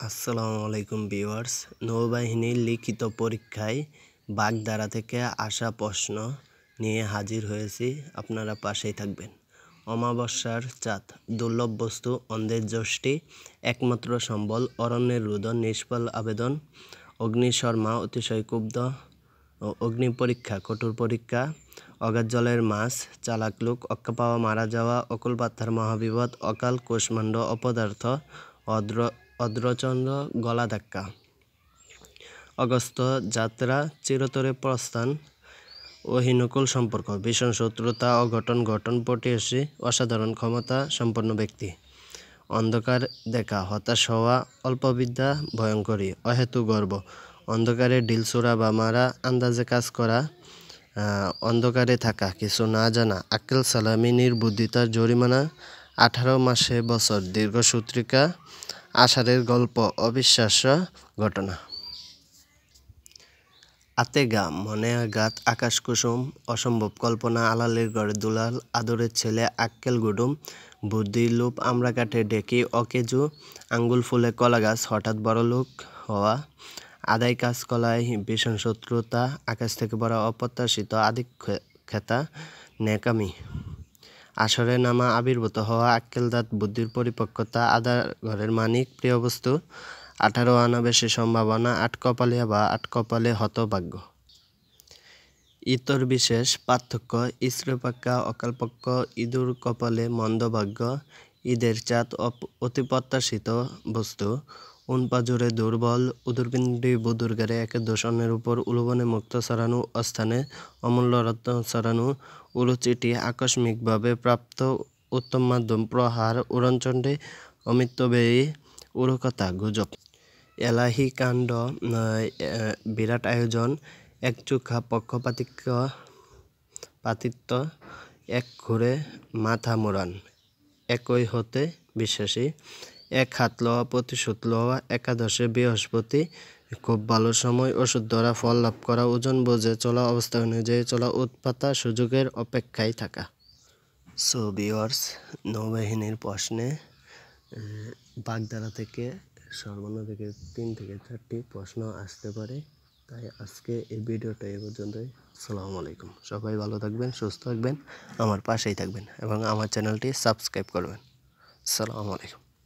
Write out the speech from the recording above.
আসসালামু আলাইকুম ভিউয়ার্স। নৌবাহিনীর লিখিত পরীক্ষায় বাগধারা থেকে আসা প্রশ্ন নিয়ে হাজির হয়েছি, আপনারা পাশেই থাকবেন। অমাবস্যার চাঁদ, দুর্লভ বস্তু, অন্ধের যষ্টি, একমাত্র সম্বল, অরণ্যের রুদন, নিষ্ফল আবেদন, অগ্নিশর্মা, অতিশয় ক্ষুব্ধ, অগ্নি পরীক্ষা, কঠোর পরীক্ষা, অগাধ জলের মাছ, চালাক লোক, অক্কা পাওয়া, মারা যাওয়া, অকুল পাথার, মহাবিপদ, অকাল, কুষ্মাণ্ড, অপদার্থ, অদ্রচন্দ্র, গলা ধাক্কা, অগস্ত্য যাত্রা, চিরতরে প্রস্থান, অহিনুকুল সম্পর্ক, ভীষণ শত্রুতা, অঘটন, ঘটন, পটিয়সী, অসাধারণ ক্ষমতা সম্পন্ন ব্যক্তি, অন্ধকার দেখা, হতাশ হওয়া, অল্পবিদ্যা, ভয়ঙ্করী, অহেতু গর্ব, অন্ধকারে ঢিল ছোড়া বা মারা, আন্দাজে কাজ করা, অন্ধকারে থাকা, কিছু না জানা, আক্কেল সালামি, নির্বুদ্ধিতার জরিমানা, 18 মাসে বছর, দীর্ঘসূত্রিকা, আষাঢ়ের গল্প, অবিশ্বাস্য ঘটনা। আতেগা, মনে আঘাত, আকাশ কুসুম, অসম্ভব কল্পনা, আলালের ঘরে দুলাল, আদরের ছেলে, আক্কেল গুডুম, বুদ্ধির লোপ, আমরা কাঠে ডেকি, অকেজু, আঙ্গুল ফুলে কলা গাছ, হঠাৎ বড়লোক হওয়া, আদায় কাজ কলায়, ভীষণ শত্রুতা, আকাশ থেকে পড়া, অপ্রত্যাশিত, আদিক্ষেতা, ন্যাকামি, আসরে নামা, আবির্ভূত হওয়া, আক্কেল দাঁত, বুদ্ধির পরিপক্কতা, আদার ঘরের মানিক, প্রিয় বস্তু, 18 আনা বেশি সম্ভাবনা, আটকপালিয়া বা আটকপালে হতভাগ্য। ইতর বিশেষ পার্থক্য, স্ত্রীপক্ষা, অকালপক্ষ, ইঁদুর কপালে মন্দভাগ্য, ঈদের চাঁদ, অতি প্রত্যাশিত বস্তু, উনপাজুরে দুর্বল, উদুরপিণ্ডি বুদুরগারে, একের দোষ অন্যের উপর, উলুবনে মুক্ত ছড়ানো, অস্থানে অমূল্য রত্ন ছড়ানো, উলুচিটি, আকস্মিকভাবে প্রাপ্ত, উত্তম মাধ্যম, প্রহার, উড়নচণ্ডী, অমিতব্যয়ী, উড়কথা, গুজব, এলাহি কাণ্ড, বিরাট আয়োজন, একচোখা, পক্ষপাতিত্ব, এক ঘুরে মাথা মোড়ান, একই হতে বিশ্বাসী, এক হাত লওয়া, প্রতিশোধ লওয়া, একাদশে বৃহস্পতি, খুব ভালো সময়, ওষুধ ধরা, ফল লাভ করা, ওজন বোঝে চলা, অবস্থা অনুযায়ী চলা, উৎপাতা, সুযোগের অপেক্ষায় থাকা। সো ভিউয়ার্স, নৌবাহিনীর প্রশ্নে বাগধারা থেকে সর্বনিম্ন থেকে 3 থেকে 4টি প্রশ্ন আসতে পারে। তাই আজকে এই ভিডিওটা এই পর্যন্তই। আসসালামু আলাইকুম। সবাই ভালো থাকবেন, সুস্থ থাকবেন, আমার পাশেই থাকবেন এবং আমার চ্যানেলটি সাবস্ক্রাইব করবেন। আসসালামু আলাইকুম।